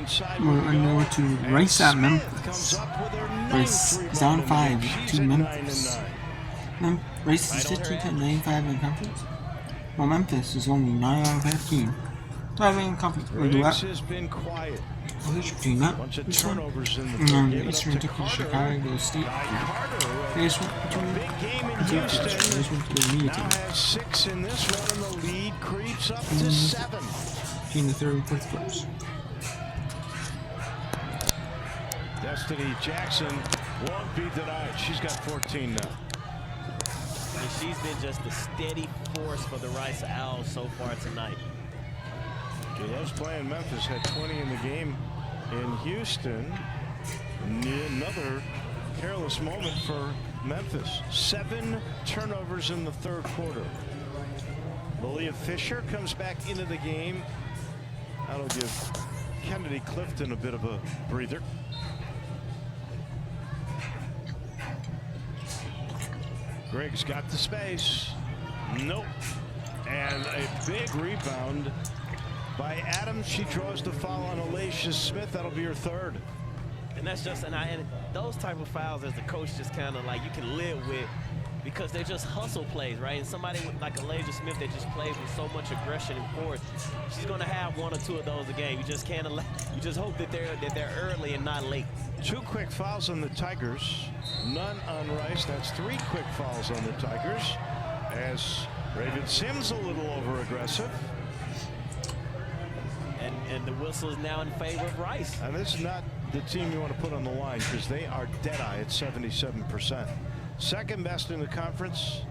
We're on to Rice at Memphis. Rice is down 5 to Memphis. Rice is 15-95 in conference, while Memphis is only 9 out of 15. Driving in conference. Riggs has been quiet. Between that, Bunch of turnovers in the and third. the Eastern took to Chicago State. They just went between big game in Houston. Now has 6 in this one, and the lead creeps up to 7. Between the third and fourth quarters. Destiny Jackson won't be denied. She's got 14 now. And she's been just a steady force for the Rice Owls so far tonight. She loves playing Memphis. Had 20 in the game in Houston. Another careless moment for Memphis. 7 turnovers in the third quarter. Malia Fisher comes back into the game. That'll give Kennedy Clifton a bit of a breather. Griggs got the space. Nope. And a big rebound by Adams. She draws the foul on Alicia Smith. That'll be her third. And that's just, and those type of fouls as the coach just kind of like you can live with, because they're just hustle plays, right? And somebody like Alicia Smith that just plays with so much aggression and force, she's going to have 1 or 2 of those a game. You just can't allow, you just hope that they're early and not late. 2 quick fouls on the Tigers, none on Rice. That's 3 quick fouls on the Tigers, as Raven Sims a little over aggressive. And the whistle is now in favor of Rice. And this is not the team you want to put on the line, because they are dead-eye at 77%. Second best in the conference,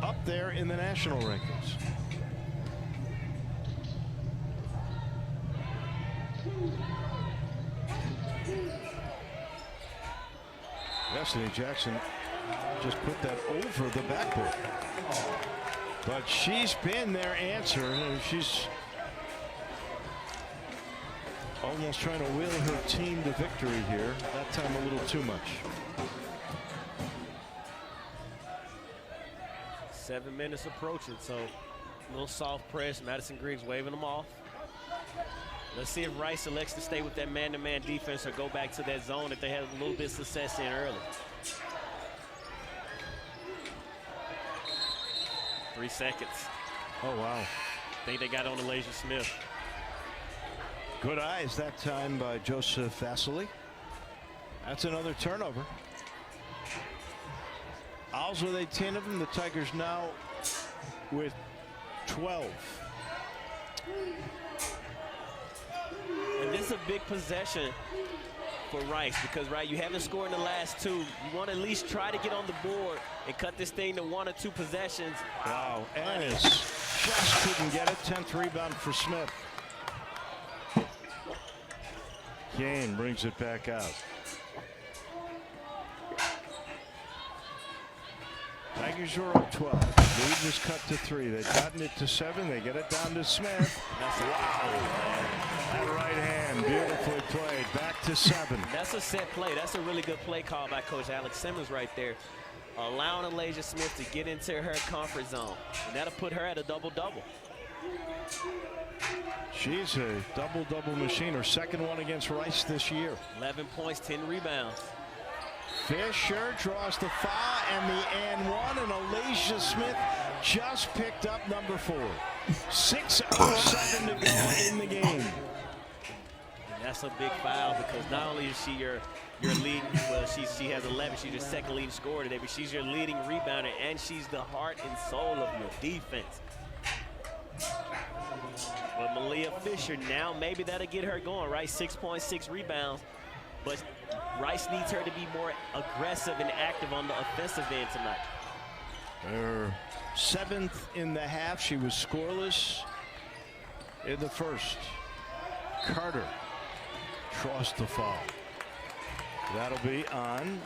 up there in the national rankings. Destiny Jackson just put that over the backboard. But she's been their answer, and she's almost trying to will her team to victory here. That time a little too much. 7 minutes approaching, so a little soft press. Madison Griggs waving them off. Let's see if Rice elects to stay with that man-to-man defense or go back to that zone that they had a little bit of success in early. 3 seconds. Oh, wow. I think they got on Alicia Smith. Good eyes that time by Joseph Vasily. That's another turnover. Owls with 18 of them. The Tigers now with 12. And this is a big possession for Rice, because, right, you haven't scored in the last 2. You want to at least try to get on the board and cut this thing to 1 or 2 possessions. Wow. Ennis just couldn't get it. 10th rebound for Smith. Kane brings it back out. Tigers are up 12. Lead was cut to 3. They've gotten it to 7. They get it down to Smith. Wow. That right hand, beautifully played. Back to 7. That's a set play. That's a really good play call by Coach Alex Simmons right there. Allowing Alicia Smith to get into her comfort zone. And that'll put her at a double-double. She's a double-double machine. Her second one against Rice this year. 11 points, 10 rebounds. Fisher draws the foul and the and 1, and Alicia Smith just picked up number 4. 6:07 to go in the game. And that's a big foul, because not only is she your leading, well, she has 11. She's your second leading scorer today, but she's your leading rebounder, and she's the heart and soul of your defense. But Malia Fisher, now maybe that'll get her going, right? 6.6 rebounds. But Rice needs her to be more aggressive and active on the offensive end tonight. Her 7th in the half. She was scoreless in the first. Carter draws the foul. That'll be on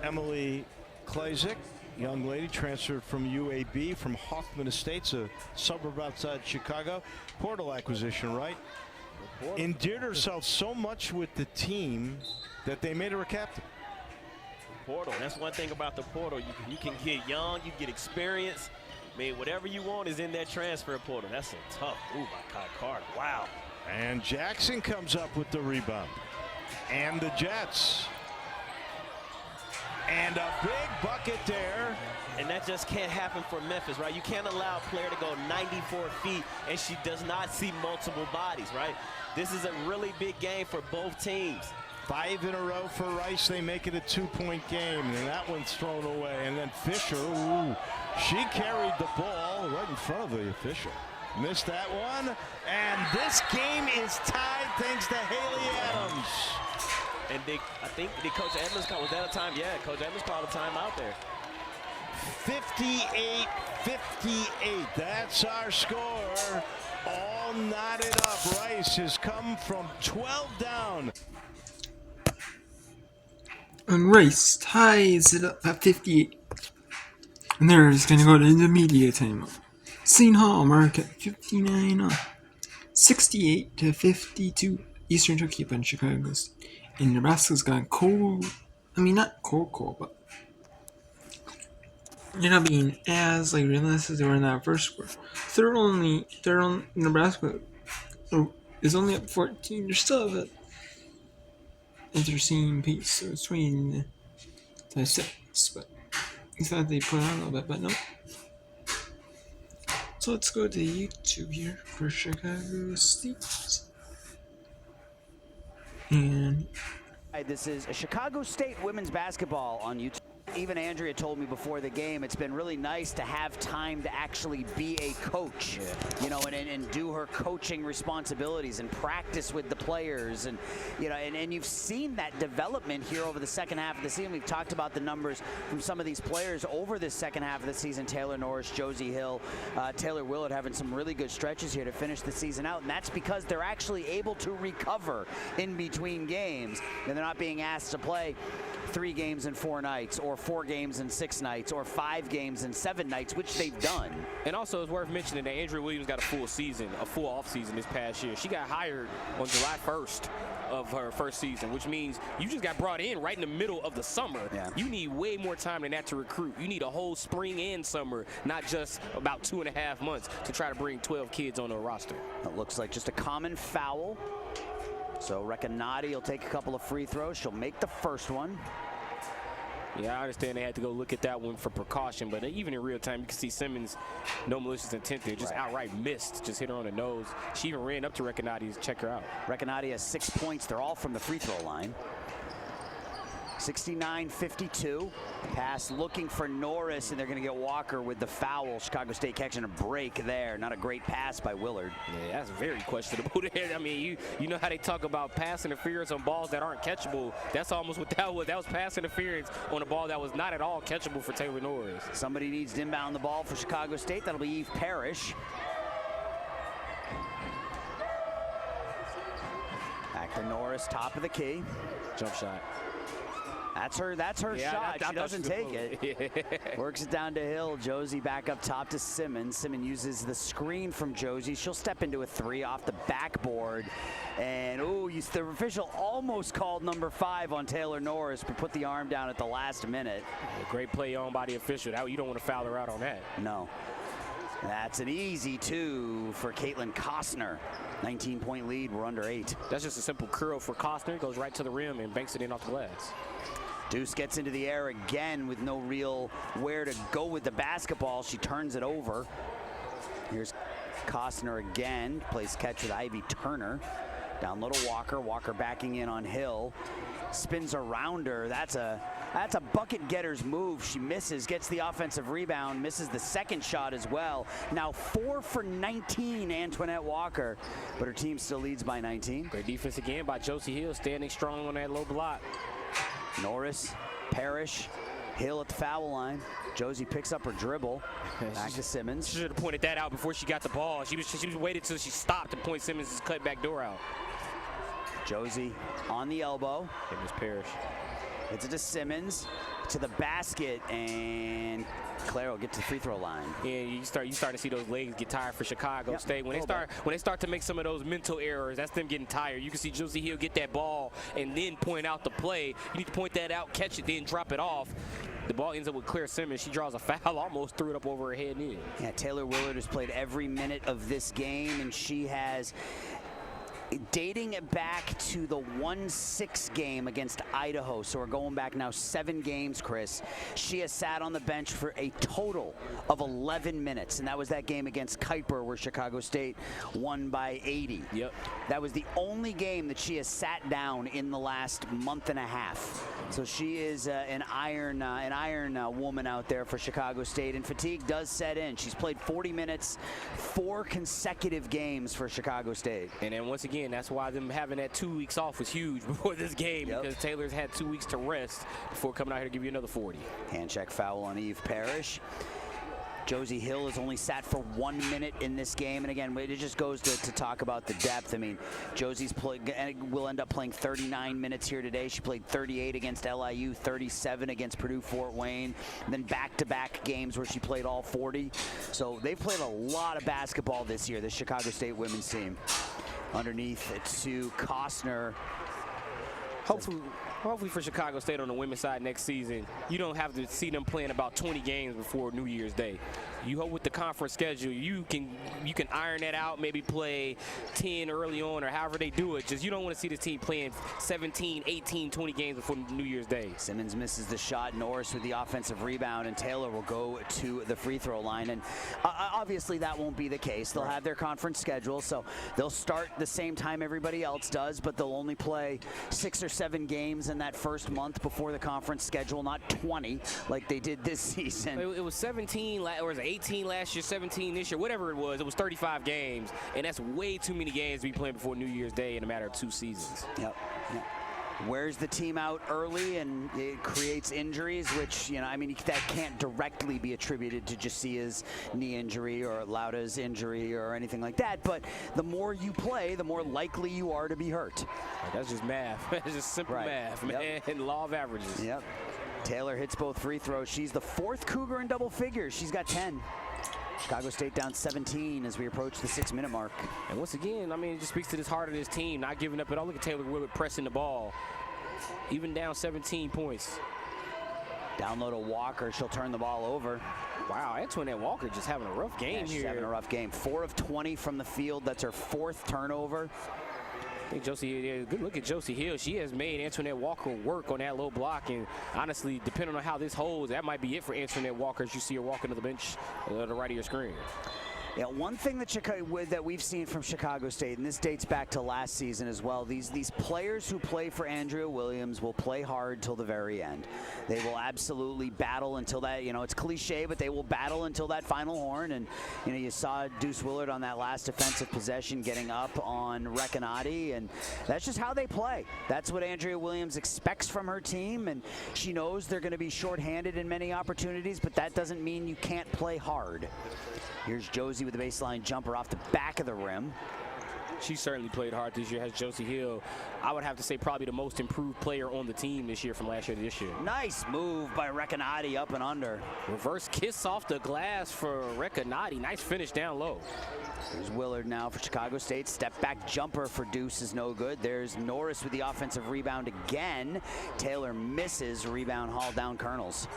Emily Klazik, young lady transferred from UAB from Hoffman Estates, a suburb outside Chicago. Portal acquisition, right? Endeared herself so much with the team that they made her a captain. Portal. That's one thing about the portal. You can get young, you get experience, I mean, whatever you want is in that transfer portal. That's a tough move by Kai Carter. Wow. And Jackson comes up with the rebound. And the Jets. And a big bucket there. And that just can't happen for Memphis, right? You can't allow a player to go 94 feet and she does not see multiple bodies, right? This is a really big game for both teams. 5 in a row for Rice. They make it a 2-point game, and that one's thrown away. And then Fisher, ooh, she carried the ball right in front of the official. Missed that one, and this game is tied thanks to Haley Adams. And I think Coach Edmonds called, was that a time? Yeah, Coach Edmonds called a timeout there. 58-58, that's our score. All knotted up. Rice has come from 12 down. And Rice ties it up at 58. And they're just going to go to intermediate timeout. St. Hall mark at 59 up. 68-52. Eastern took keep on Chicago's. And Nebraska's gone cold. I mean, not cold, but you're not being as like relentless as they were in that first quarter. They're on Nebraska is only up 14. They're still at an interesting pace, so it's 20-6. But he thought they put on a little bit, but no. So let's go to YouTube here for Chicago State. And this is a Chicago State women's basketball on YouTube. Even Andrea told me before the game, it's been really nice to have time to actually be a coach, you know, and do her coaching responsibilities and practice with the players. And, you know, and you've seen that development here over the second half of the season. We've talked about the numbers from some of these players over this second half of the season. Taylor Norris, Josie Hill, Taylor Willard having some really good stretches here to finish the season out. And that's because they're actually able to recover in between games. And they're not being asked to play 3 games in 4 nights, or 4 games in 6 nights, or 5 games in 7 nights, which they've done. And also, it's worth mentioning that Andrea Williams got a full off season this past year. She got hired on July 1st of her first season, which means you just got brought in right in the middle of the summer. Yeah. You need way more time than that to recruit. You need a whole spring and summer, not just about 2.5 months to try to bring 12 kids on a roster. It looks like just a common foul. So Recanati will take a couple of free throws. She'll make the first one. Yeah, I understand they had to go look at that one for precaution, but even in real time, you can see Simmons, no malicious intent there, just outright missed, just hit her on the nose. She even ran up to Recanati to check her out. Recanati has 6 points. They're all from the free throw line. 69-52. Pass looking for Norris, and they're going to get Walker with the foul. Chicago State catching a break there. Not a great pass by Willard. Yeah, that's very questionable there. I mean, you know how they talk about pass interference on balls that aren't catchable. That's almost what that was. That was pass interference on a ball that was not at all catchable for Taylor Norris. Somebody needs to inbound the ball for Chicago State. That'll be Eve Parrish. Back to Norris, top of the key. Jump shot. That's her shot. She doesn't take it. Works it down to Hill. Josie back up top to Simmons. Simmons uses the screen from Josie. She'll step into a 3 off the backboard. And, the official almost called number 5 on Taylor Norris, but put the arm down at the last minute. Great play on by the official. You don't want to foul her out on that. No. That's an easy 2 for Caitlin Costner. 19-point lead. We're under 8. That's just a simple curl for Costner. Goes right to the rim and banks it in off the glass. Deuce gets into the air again with no real where to go with the basketball. She turns it over. Here's Costner again. Plays catch with Ivy Turner. Down low to Walker. Walker backing in on Hill. Spins around her. That's a bucket getter's move. She misses, gets the offensive rebound, misses the second shot as well. Now 4 for 19, Antoinette Walker, but her team still leads by 19. Great defense again by Josie Hill, standing strong on that low block. Norris, Parrish, Hill at the foul line. Josie picks up her dribble. Back to Simmons. She should have pointed that out before she got the ball. She was waited till she stopped to point Simmons' cut back door out. Josie on the elbow. It was Parrish. It's it to Simmons, to the basket, and Claire will get to the free throw line. Yeah, you start to see those legs get tired for Chicago State. When they start to make some of those mental errors, that's them getting tired. You can see Josie Hill get that ball and then point out the play. You need to point that out, catch it, then drop it off. The ball ends up with Claire Simmons. She draws a foul, almost threw it up over her head and in. Yeah, Taylor Willard has played every minute of this game, and she has, dating it back to the 1-6 game against Idaho, so we're going back now 7 games, Chris. She has sat on the bench for a total of 11 minutes, and that was that game against Kuiper where Chicago State won by 80. Yep. That was the only game that she has sat down in the last month and a half. So she is an iron woman out there for Chicago State, and fatigue does set in. She's played 40 minutes, 4 consecutive games for Chicago State. And then once again, that's why them having that 2 weeks off was huge before this game, because Taylor's had 2 weeks to rest before coming out here to give you another 40. Hand check foul on Eve Parrish. Josie Hill has only sat for 1 minute in this game, and again, it just goes to talk about the depth. I mean, Josie's will end up playing 39 minutes here today. She played 38 against LIU, 37 against Purdue Fort Wayne, and then back-to-back games where she played all 40. So they've played a lot of basketball this year, the Chicago State women's team. Underneath to Costner. Hopefully for Chicago State on the women's side next season, you don't have to see them playing about 20 games before New Year's Day. You hope with the conference schedule, you can iron that out, maybe play 10 early on or however they do it. Just you don't want to see the team playing 17, 18, 20 games before New Year's Day. Simmons misses the shot. Norris with the offensive rebound, and Taylor will go to the free throw line. And obviously that won't be the case. They'll have their conference schedule, so they'll start the same time everybody else does, but they'll only play 6 or 7 games in that first month before the conference schedule, not 20 like they did this season. It was 17, or was it 18 last year, 17 this year, whatever it was 35 games, and that's way too many games to be playing before New Year's Day in a matter of 2 seasons. Yep. Wears the team out early, and it creates injuries, which, I mean, that can't directly be attributed to Jasia's knee injury or Lauda's injury or anything like that, but the more you play, the more likely you are to be hurt. That's just math. That's just simple math, man, and law of averages. Yep. Taylor hits both free throws. She's the 4th Cougar in double figures. She's got 10. Chicago State down 17 as we approach the 6-minute mark. And once again, I mean, it just speaks to this heart of this team, not giving up at all. Look at Taylor Willard pressing the ball, even down 17 points. Down low to Walker. She'll turn the ball over. Wow, Antoinette Walker just having a rough game here. She's having a rough game. 4 of 20 from the field. That's her 4th turnover. I think good look at Josie Hill. She has made Antoinette Walker work on that low block, and honestly, depending on how this holds, that might be it for Antoinette Walker as you see her walking to the bench to the right of your screen. Yeah, one thing that we've seen from Chicago State, and this dates back to last season as well, these players who play for Andrea Williams will play hard till the very end. They will absolutely battle until that, it's cliche, but they will battle until that final horn. And, you saw Deuce Willard on that last defensive possession getting up on Recanati, and that's just how they play. That's what Andrea Williams expects from her team, and she knows they're going to be shorthanded in many opportunities, but that doesn't mean you can't play hard. Here's Josie with the baseline jumper off the back of the rim. She certainly played hard this year. Has Josie Hill, I would have to say, probably the most improved player on the team this year from last year to this year. Nice move by Recanati up and under. Reverse kiss off the glass for Recanati. Nice finish down low. There's Willard now for Chicago State. Step back jumper for Deuce is no good. There's Norris with the offensive rebound again. Taylor misses. Rebound haul down Colonels.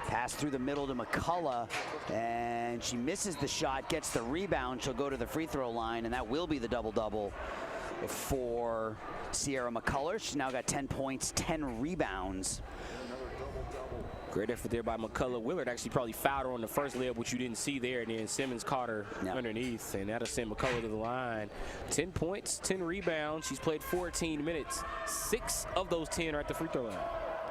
Pass through the middle to McCullough, and she misses the shot, gets the rebound. She'll go to the free throw line, and that will be the double-double for Sierra McCullough. She's now got 10 points, 10 rebounds. Great effort there by McCullough. Willard actually probably fouled her on the first layup, which you didn't see there, and then Simmons caught her underneath, and that'll send McCullough to the line. 10 points, 10 rebounds. She's played 14 minutes. 6 of those 10 are at the free throw line.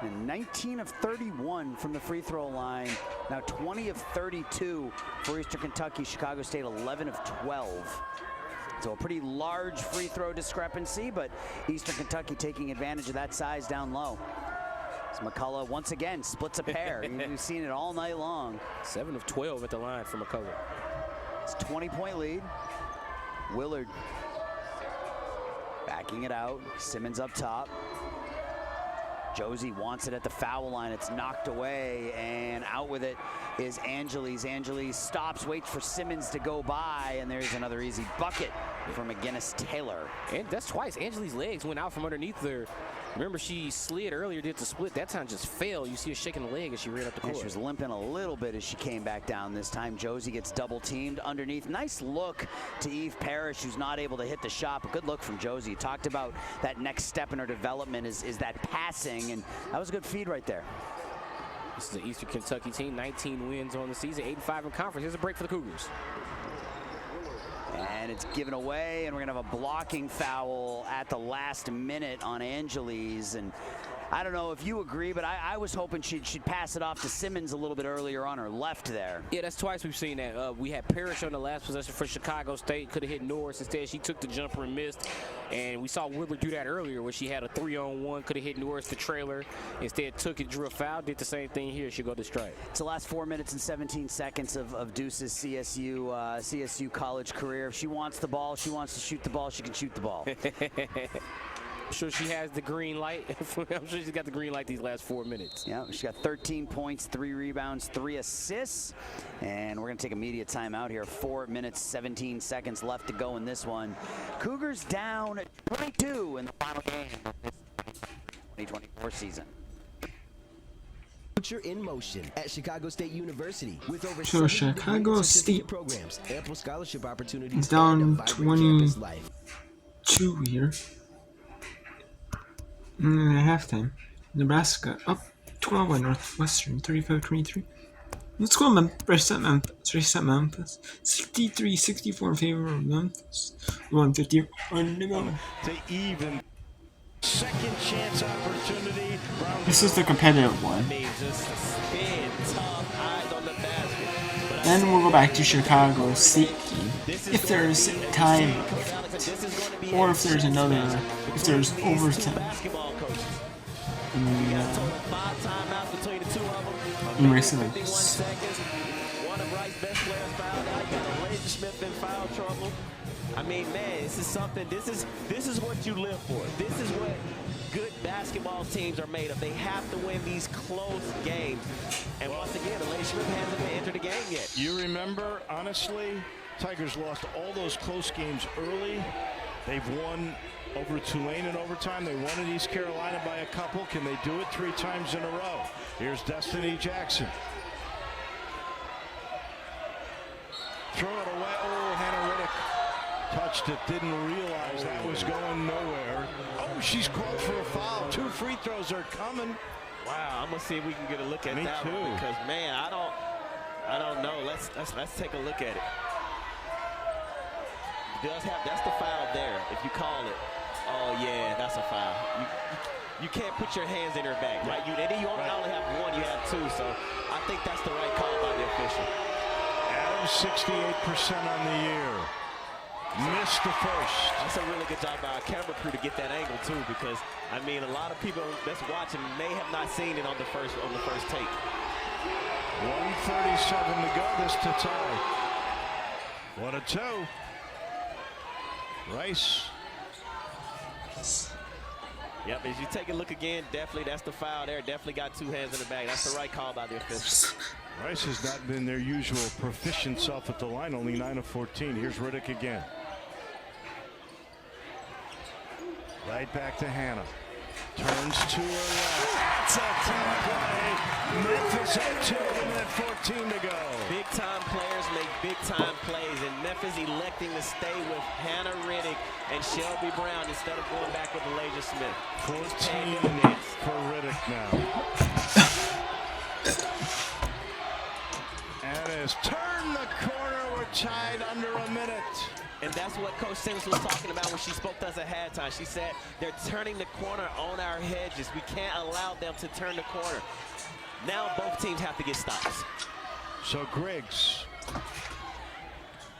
And 19 of 31 from the free throw line. Now 20 of 32 for Eastern Kentucky. Chicago State 11 of 12. So a pretty large free throw discrepancy, but Eastern Kentucky taking advantage of that size down low. As McCullough once again splits a pair. You've seen it all night long. 7 of 12 at the line for McCullough. It's a 20-point lead. Willard backing it out. Simmons up top. Josie wants it at the foul line. It's knocked away, and out with it is Angeles. Angeles stops, waits for Simmons to go by, and there's another easy bucket for McGinnis-Taylor. And that's twice. Angeli's legs went out from underneath there. Remember, she slid earlier, did the split. That time just fell. You see her shaking the leg as she ran up the court. And she was limping a little bit as she came back down this time. Josie gets double teamed underneath. Nice look to Eve Parrish, who's not able to hit the shot, but good look from Josie. You talked about that next step in her development is that passing, and that was a good feed right there. This is the Eastern Kentucky team, 19 wins on the season, 8-5 in conference. Here's a break for the Cougars. And it's given away, and we're gonna have a blocking foul at the last minute on Angeles. And I don't know if you agree, but I was hoping she'd pass it off to Simmons a little bit earlier on her left there. Yeah, that's twice we've seen that. We had Parrish on the last possession for Chicago State. Could have hit Norris. Instead, she took the jumper and missed. And we saw Woodward do that earlier where she had a 3-on-1. Could have hit Norris, the trailer. Instead, took it, drew a foul. Did the same thing here. She'll go to strike. It's the last 4 minutes and 17 seconds of Deuce's CSU college career. If she wants the ball, she wants to shoot the ball, she can shoot the ball. I'm sure she has the green light. I'm sure she's got the green light these last 4 minutes. Yeah, she's got 13 points, 3 rebounds, 3 assists. And we're going to take a media timeout here. 4 minutes, 17 seconds left to go in this one. Cougars down 22 in the final game of this 2024 season. Future in motion at Chicago State University with over So Chicago State programs, ample scholarship opportunities, down 22 here. At halftime, Nebraska up 12 on Northwestern, 35-23. Let's go reset Memphis. 63-64 in favor of Memphis. 150 to go. To even. Second chance opportunity. This is the competitive one. Then we'll go back to Chicago State game. If there's time, or if there's if there's overtime. In recent Memphis. I mean, man, this is something. This is what you live for. This is what good basketball teams are made of. They have to win these close games. And once again, the Lady Smith hasn't entered the game yet. You remember, honestly, Tigers lost all those close games early. They've won over Tulane in overtime. They won at East Carolina by a couple. Can they do it 3 times in a row? Here's Destiny Jackson. Throw it away. Oh, Hannah Riddick touched it. Didn't realize that was going nowhere. Oh, she's called for a foul. 2 free throws are coming. Wow, I'm gonna see if we can get a look at Me that too. one because, man, I don't know. Let's take a look at it. That's the foul there. If you call it, oh yeah, that's a foul. You can't put your hands in her back, right? You only have 1, you have 2. So I think that's the right call by the official. Adams 68% on the year. Missed the first. That's a really good job by our camera crew to get that angle too, because I mean a lot of people that's watching may have not seen it on the first take. 1:37 to go. This to tie. What a 2. Rice. Yep, as you take a look again, definitely that's the foul there. Definitely got 2 hands in the bag. That's the right call by the official. Rice has not been their usual proficient self at the line, only 9 of 14. Here's Riddick again. Right back to Hannah. Turns to her left. That's a tough play. Memphis at 2 and 14 to go. Big time players make big time plays, and Memphis electing to stay with Hannah Riddick and Shelby Brown instead of going back with Elijah Smith. 14 for Riddick now. And has turned the corner. We're tied under a minute. And that's what Coach Simmons was talking about when she spoke to us at halftime. She said they're turning the corner on our hedges. We can't allow them to turn the corner. Now both teams have to get stops. So Griggs,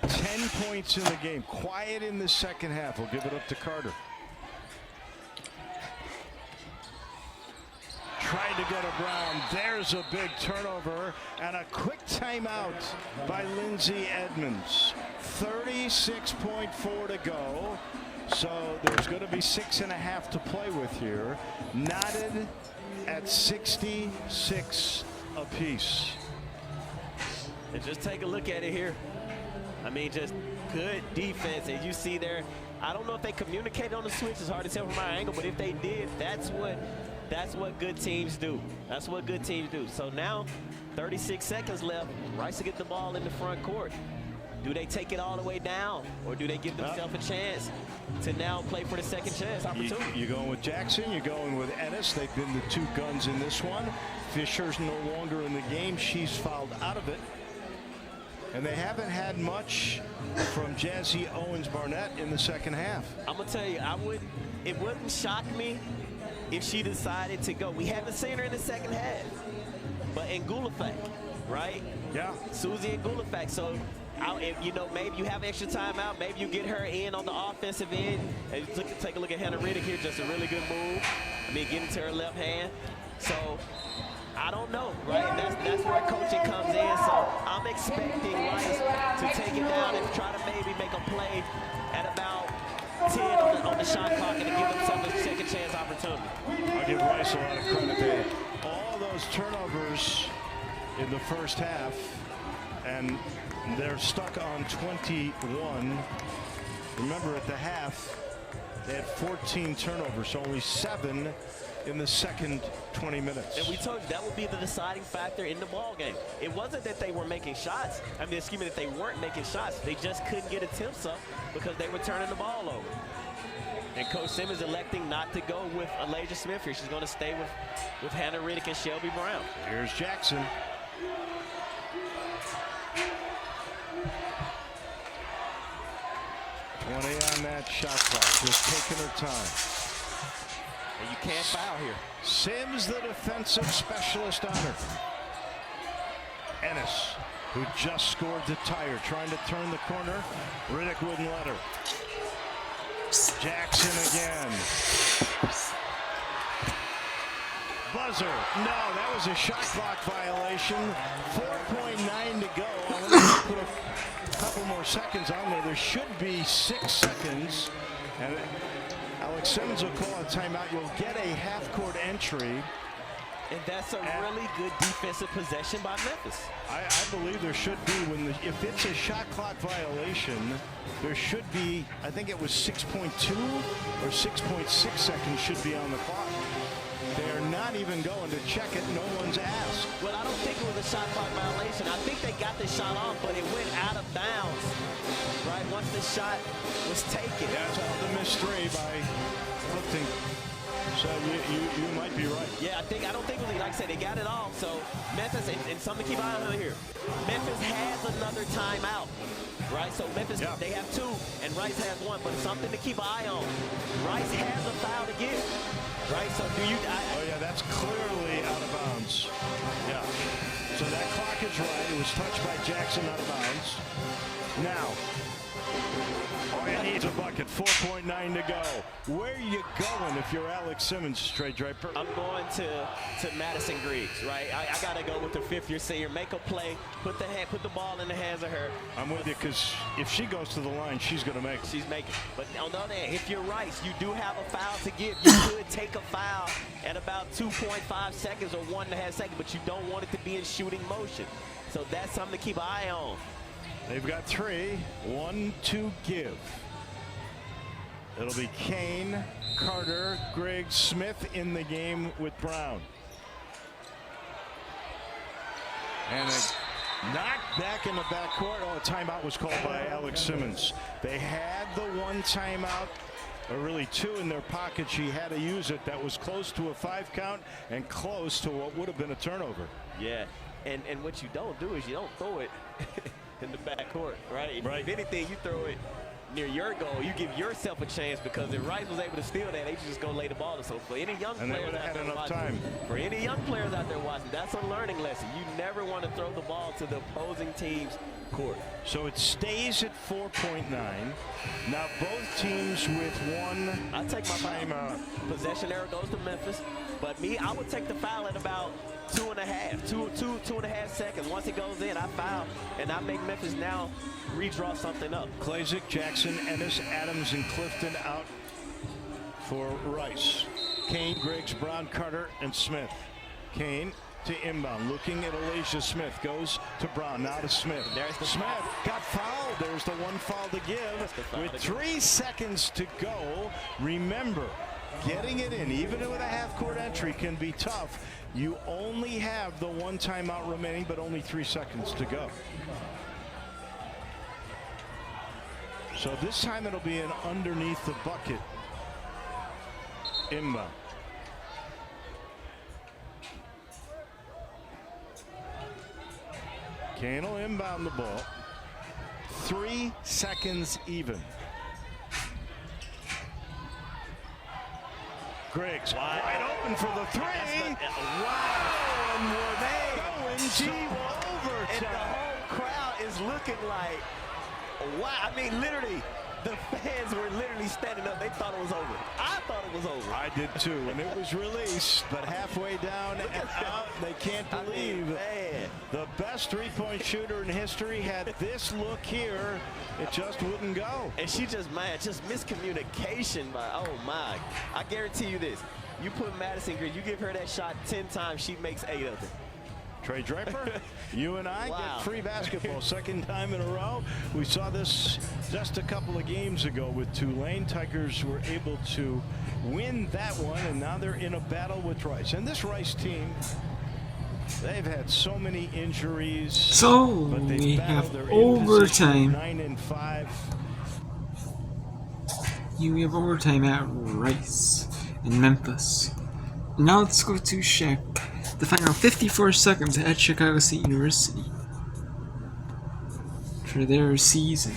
10 points in the game. Quiet in the second half. We'll give it up to Carter. Tried to go to Brown. There's a big turnover and a quick timeout by Lindsay Edmonds. 36.4 to go. So there's going to be 6.5 to play with here. Knotted at 66 apiece. And just take a look at it here. I mean, just good defense. And you see there, I don't know if they communicated on the switch. It's hard to tell from my angle, but if they did, that's what good teams do. That's what good teams do. So now, 36 seconds left. Rice will get the ball in the front court. Do they take it all the way down, or do they give themselves a chance to now play for the second chance opportunity? You're going with Jackson. You're going with Ennis. They've been the two guns in this one. Fisher's no longer in the game. She's fouled out of it. And they haven't had much from Jazzy Owens-Barnett in the second half. I'm gonna tell you, it wouldn't shock me if she decided to go. We haven't seen her in the second half, but in Gulafak, right? Yeah. Susie and Gulafak. So, you know, maybe you have extra time out. Maybe you get her in on the offensive end. And take a look at Hannah Riddick here. Just a really good move. I mean, getting to her left hand. So, I don't know, right? That's where coaching comes in. So I'm expecting Rice to take it down and try to maybe make a play at about 10 on the shot clock and to give themselves a second chance opportunity. I'll give Rice a lot of credit there. All those turnovers in the first half, and they're stuck on 21. Remember, at the half, they had 14 turnovers, so only 7 in the second 20 minutes. And we told you that would be the deciding factor in the ball game. It wasn't that they were making shots. I mean, excuse me, that they weren't making shots. They just couldn't get attempts up because they were turning the ball over. And Coach Simmons electing not to go with Alasia Smith here. She's going to stay with Hannah Riddick and Shelby Brown. Here's Jackson. On that shot clock, just taking her time. And you can't foul here. Sims, the defensive specialist on her. Ennis, who just scored the tire, trying to turn the corner. Riddick wouldn't let her. Jackson again. Buzzer. No, that was a shot clock violation. 4.9 to go. I want to put a couple more seconds on there. There should be 6 seconds. And Alex Simmons will call a timeout. You'll get a half-court entry. And that's a really good defensive possession by Memphis. I believe there should be, if it's a shot clock violation, there should be, I think it was 6.2 or 6.6 seconds should be on the clock. They're not even going to check it. No one's asked. Well, I don't think it was a shot clock violation. I think they got the shot off, but it went out of bounds, right, once the shot was taken. That's all the mystery by Clifton. So you might be right. Yeah, I don't think it was, like I said, they got it off. So Memphis, and something to keep an eye on here. Memphis has another timeout, right? So Memphis, they have 2, and Rice has 1, but something to keep an eye on. Rice has a foul to give, right? So do you? Oh yeah, that's clearly out of bounds. Yeah. So that clock is right. It was touched by Jackson out of bounds. Now. Oh, he needs a bucket. 4.9 to go. Where are you going if you're Alex Simmons, Trey Draper? I'm going to Madison Griggs, right? I got to go with the 5th-year senior. Make a play. Put the ball in the hands of her. I'm with you, because if she goes to the line, she's going to make it. She's making. But on the other hand, if you're Rice, you do have a foul to give. You could take a foul at about 2.5 seconds or 1.5 seconds, but you don't want it to be in shooting motion. So that's something to keep an eye on. They've got 3, 1 to give. It'll be Kane, Carter, Griggs, Smith in the game with Brown. And a knock back in the backcourt. Oh, a timeout was called by Alex Simmons. They had the 1 timeout, or really 2 in their pocket. She had to use it. That was close to a 5 count and close to what would have been a turnover. Yeah, and what you don't do is you don't throw it in the backcourt, right? Right. If anything, you throw it near your goal. You give yourself a chance, because if Rice was able to steal that, they should just go lay the ball. So for any young players out there watching, that's a learning lesson. You never want to throw the ball to the opposing team's court. So it stays at 4.9. Now both teams with 1 I take my timeout. Possession error goes to Memphis, but I would take the foul at about 2.5 seconds. Once it goes in, I foul, and I make Memphis now redraw something up. Klazik, Jackson, Ennis, Adams, and Clifton out for Rice. Kane, Griggs, Brown, Carter, and Smith. Kane to inbound. Looking at Elijah Smith. Goes to Brown. Now to Smith. There's the Smith got fouled. There's the one foul to give. With 3 seconds to go. Remember, getting it in, even with a half-court entry, can be tough. You only have the 1 timeout remaining, but only 3 seconds to go. So this time it'll be an underneath the bucket inbound. Kane will inbound the ball. 3 seconds even. Griggs wide open for the 3. Wow. And we're going to overtime. And the whole crowd is looking like, wow. I mean, literally, the fans were literally standing up. They thought it was over. I thought it was over. I did too, and it was released, but halfway down and out, they can't believe the best three-point shooter in history had this look here. It just wouldn't go. And she just, man, just miscommunication. Oh, my. I guarantee you this. You put Madison Green, you give her that shot 10 times, she makes 8 of them. Trey Draper, you and I Wow. get free basketball. Second time in a row. We saw this just a couple of games ago with Tulane. Tigers were able to win that one, and now they're in a battle with Rice. And this Rice team, they've had so many injuries. So but they've we battled. have They're in position, overtime. 9-5. We have overtime at Rice in Memphis. Now let's go to the final 54 seconds at Chicago State University for their season.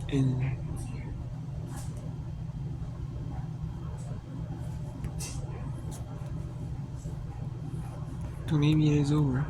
And so maybe it is over.